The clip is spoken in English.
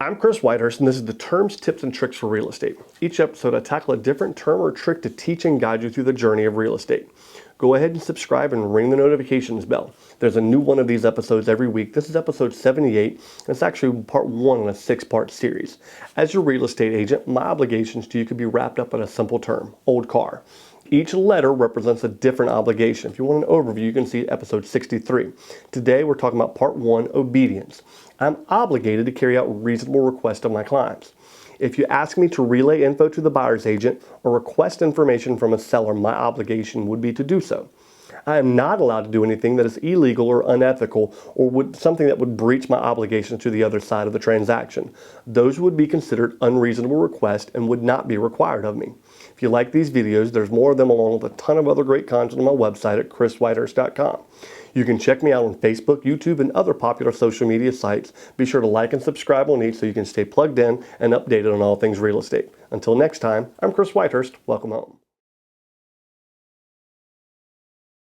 I'm Chris Whitehurst, and this is the Terms, Tips, and Tricks for Real Estate. Each episode, I tackle a different term or trick to teach and guide you through the journey of real estate. Go ahead and subscribe and ring the notifications bell. There's a new one of these episodes every week. This is episode 78, and it's actually part one in a 6-part series. As your real estate agent, my obligations to you could be wrapped up in a simple term, OLDCAR. Each letter represents a different obligation. If you want an overview, you can see episode 63. Today, we're talking about part one, obedience. I'm obligated to carry out reasonable requests of my clients. If you ask me to relay info to the buyer's agent or request information from a seller, my obligation would be to do so. I am not allowed to do anything that is illegal or unethical or something that would breach my obligations to the other side of the transaction. Those would be considered unreasonable requests and would not be required of me. If you like these videos, there's more of them along with a ton of other great content on my website at chriswhitehurst.com. You can check me out on Facebook, YouTube, and other popular social media sites. Be sure to like and subscribe on each so you can stay plugged in and updated on all things real estate. Until next time, I'm Chris Whitehurst. Welcome home.